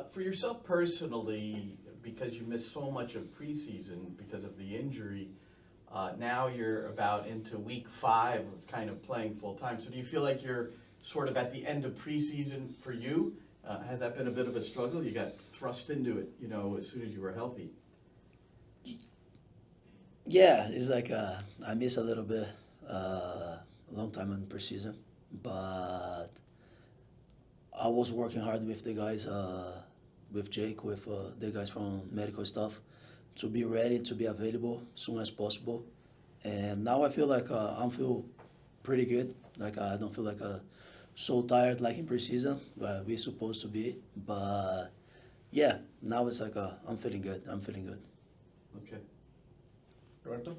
For yourself personally, because you missed so much of preseason because of the injury, now you're about into week 5 of kind of playing full time. So do you feel like you're sort of at the end of preseason for you? Has that been a bit of a struggle? You got thrust into it, as soon as you were healthy. Yeah, it's like I miss a little bit, a long time in preseason, but I was working hard with the guys, with Jake, with the guys from medical staff, to be ready, to be available as soon as possible. And now I feel like I feel pretty good. Like I don't feel like so tired like in preseason, but we're supposed to be. But yeah, now it's like I'm feeling good. I'm feeling good. Okay. Roberto?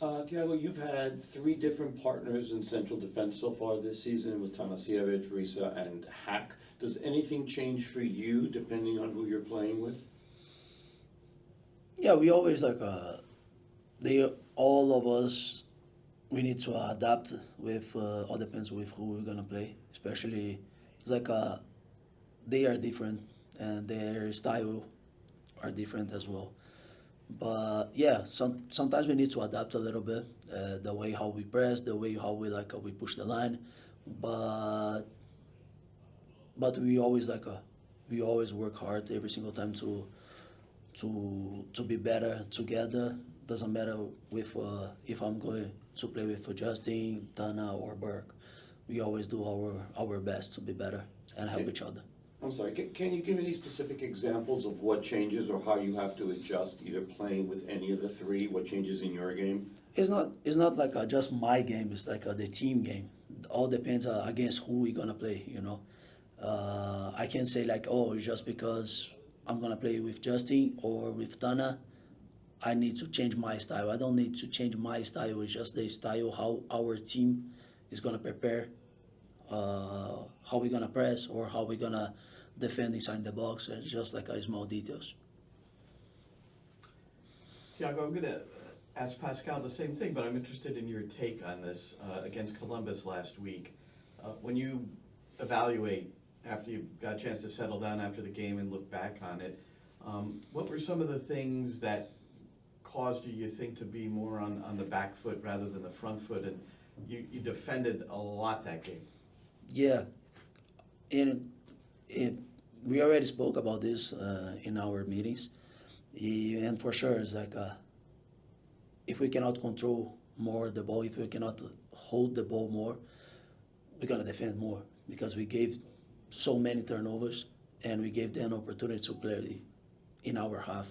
Thiago, you've had 3 different partners in central defense so far this season with Tanasiewicz, Risa, and Hack. Does anything change for you depending on who you're playing with? Yeah, we always like they all of us. We need to adapt with all depends with who we're gonna play. Especially, it's like they are different and their style are different as well. But yeah, sometimes we need to adapt a little bit, the way how we press, the way how we push the line, but we always we always work hard every single time to be better together. Doesn't matter with if I'm going to play with Justin, Tana, or Burke. We always do our best to be better and help each other. I'm sorry, can you give any specific examples of what changes or how you have to adjust, either playing with any of the 3, what changes in your game? It's not like just my game. It's like the team game. All depends against who we're gonna play. I can't say like, oh, it's just because I'm gonna play with Justin or with Tana, I need to change my style. I don't need to change my style. It's just the style how our team is gonna prepare, how we're gonna press or how we're gonna defend inside the box. It's just like small details. Thiago, I'm going to ask Pascal the same thing, but I'm interested in your take on this against Columbus last week. When you evaluate, after you've got a chance to settle down after the game and look back on it, what were some of the things that caused you think, to be more on the back foot rather than the front foot? And you defended a lot that game. Yeah, and we already spoke about this in our meetings, and for sure it's like if we cannot control more the ball, if we cannot hold the ball more, we're gonna defend more because we gave so many turnovers and we gave them opportunity to play in our half.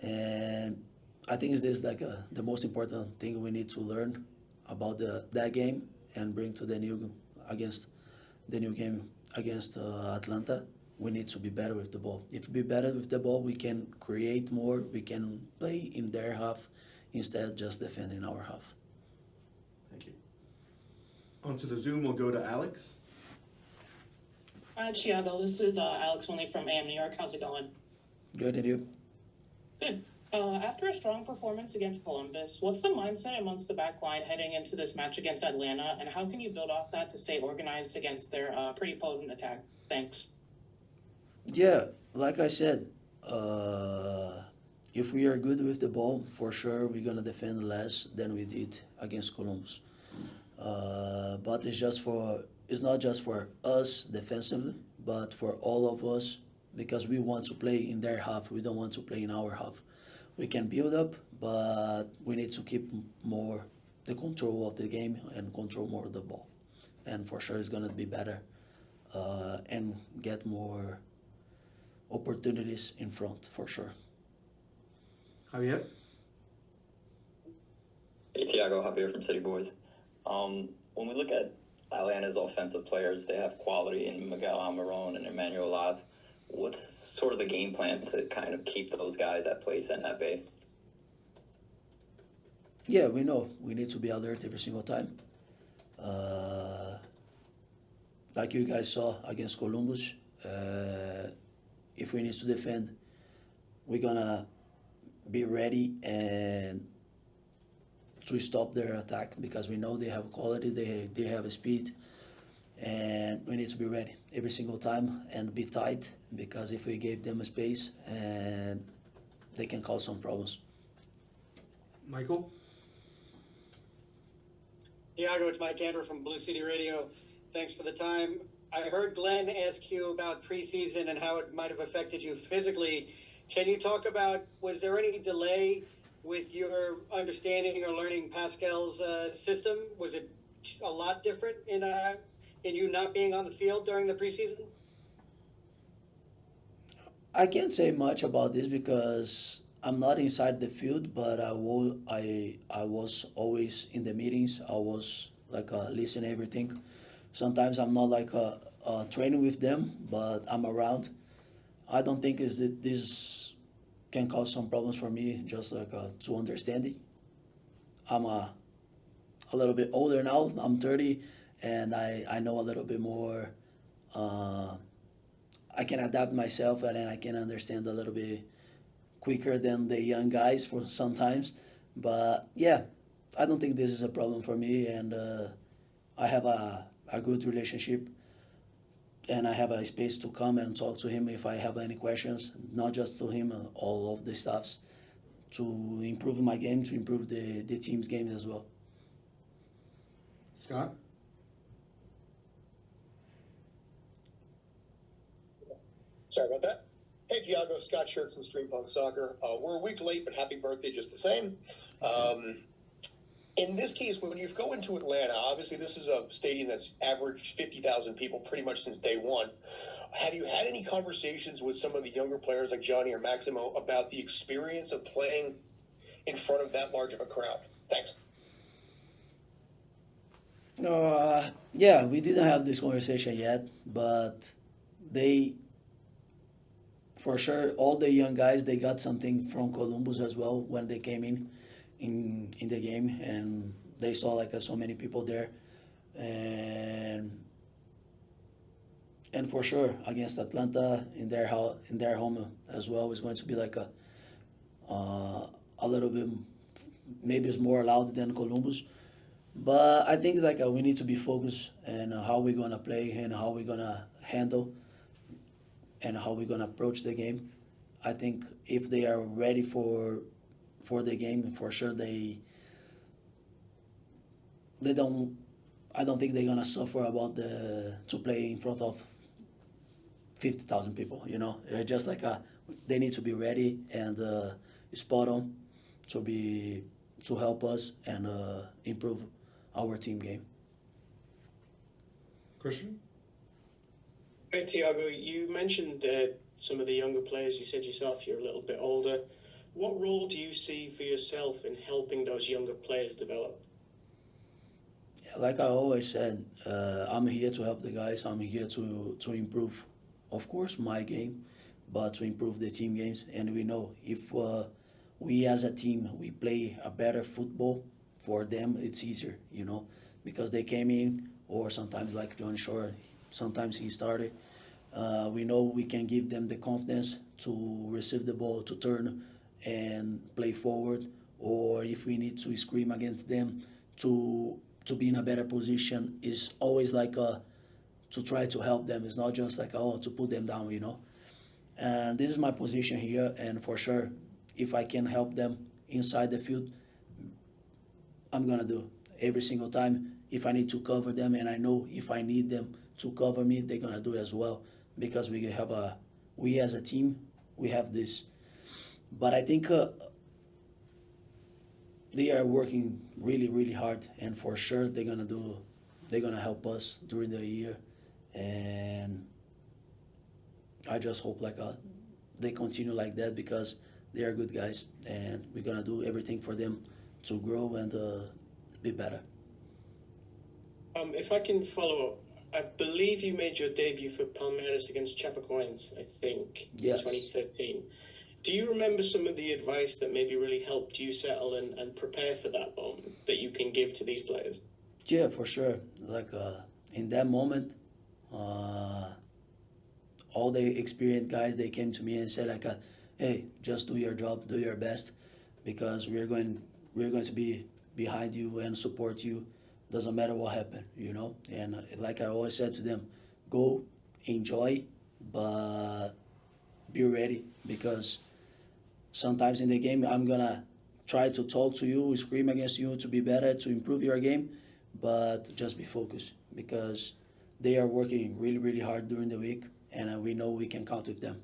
And I think it's this like the most important thing we need to learn about that game and bring to the new game against Atlanta. We need to be better with the ball. If we be better with the ball, we can create more. We can play in their half instead of just defending our half. Thank you. Onto the Zoom, we'll go to Alex. Hi, Thiago. This is Alex Winley from AM New York. How's it going? Good, and you? Good. After a strong performance against Columbus, what's the mindset amongst the back line heading into this match against Atlanta, and how can you build off that to stay organized against their pretty potent attack? Thanks. Yeah, like I said, if we are good with the ball, for sure we're gonna defend less than we did against Columbus. But it's not just for us defensively, but for all of us because we want to play in their half. We don't want to play in our half. We can build up, but we need to keep more the control of the game and control more of the ball. And for sure it's gonna be better and get more opportunities in front, for sure. Javier? Hey, Thiago, Javier from City Boys. When we look at Atlanta's offensive players, they have quality in Miguel Almiron and Emmanuel Lath. What's sort of the game plan to kind of keep those guys at place and at bay? Yeah, we know we need to be alert every single time. Like you guys saw against Columbus, if we need to defend, we're gonna be ready and to stop their attack because we know they have quality, they have speed, and we need to be ready every single time and be tight, because if we gave them a space, and they can cause some problems. Michael? Thiago, it's Mike Andrew from Blue City Radio. Thanks for the time. I heard Glenn ask you about preseason and how it might have affected you physically. Can you talk about, was there any delay with your understanding or learning Pascal's system? Was it a lot different in you not being on the field during the preseason? I can't say much about this because I'm not inside the field, but I was always in the meetings. I was like listening everything. Sometimes I'm not like training with them, but I'm around. I don't think is that this can cause some problems for me, just like to understanding. I'm a little bit older now. I'm 30, and I know a little bit more. I can adapt myself, and then I can understand a little bit quicker than the young guys for sometimes. But yeah, I don't think this is a problem for me, and I have a good relationship, and I have a space to come and talk to him if I have any questions, not just to him, all of the staffs, to improve my game, to improve the team's game as well. Scott? Sorry about that. Hey, Thiago, Scott Shirt from Stream Punk Soccer. We're a week late, but happy birthday just the same. In this case, when you go into Atlanta, obviously this is a stadium that's averaged 50,000 people pretty much since day one. Have you had any conversations with some of the younger players like Johnny or Maximo about the experience of playing in front of that large of a crowd? Thanks. Yeah, we didn't have this conversation yet, but for sure, all the young guys, they got something from Columbus as well when they came in the game, and they saw like so many people there, and for sure against Atlanta in their home as well is going to be like a little bit, maybe it's more loud than Columbus, but I think it's like we need to be focused and how we're gonna play and how we're gonna handle and how we're gonna approach the game. I think if they are ready for the game, for sure they don't. I don't think they're gonna suffer about to play in front of 50,000 people. You know, just like they need to be ready and spot on to help us and improve our team game. Christian? Hey, Thiago, you mentioned some of the younger players. You said yourself you're a little bit older. What role do you see for yourself in helping those younger players develop? Yeah, like I always said, I'm here to help the guys. I'm here to improve, of course, my game, but to improve the team games. And we know if we as a team, we play a better football, for them it's easier, you know, because they came in, or sometimes like John Shore, sometimes he started. We know we can give them the confidence to receive the ball, to turn and play forward, or if we need to scream against them to be in a better position, is always like to try to help them. It's not just like to put them down, you know. And this is my position here, and for sure, if I can help them inside the field, I'm gonna do every single time. If I need to cover them, and I know if I need them to cover me, they're gonna do it as well, because we as a team, we have this. But I think they are working really, really hard, and for sure they're gonna help us during the year, and I just hope like they continue like that, because they are good guys, and we're gonna do everything for them to grow and be better. If I can follow up, I believe you made your debut for Palmeiras against Chapecoense, I think, Yes. in 2013. Do you remember some of the advice that maybe really helped you settle and prepare for that moment that you can give to these players? Yeah, for sure. Like in that moment, all the experienced guys, they came to me and said like, "Hey, just do your job, do your best, because we're going to be behind you and support you doesn't matter what happened, you know. And like I always said to them, go, enjoy, but be ready, because sometimes in the game I'm gonna try to talk to you, scream against you to be better, to improve your game, but just be focused, because they are working really, really hard during the week, and we know we can count with them.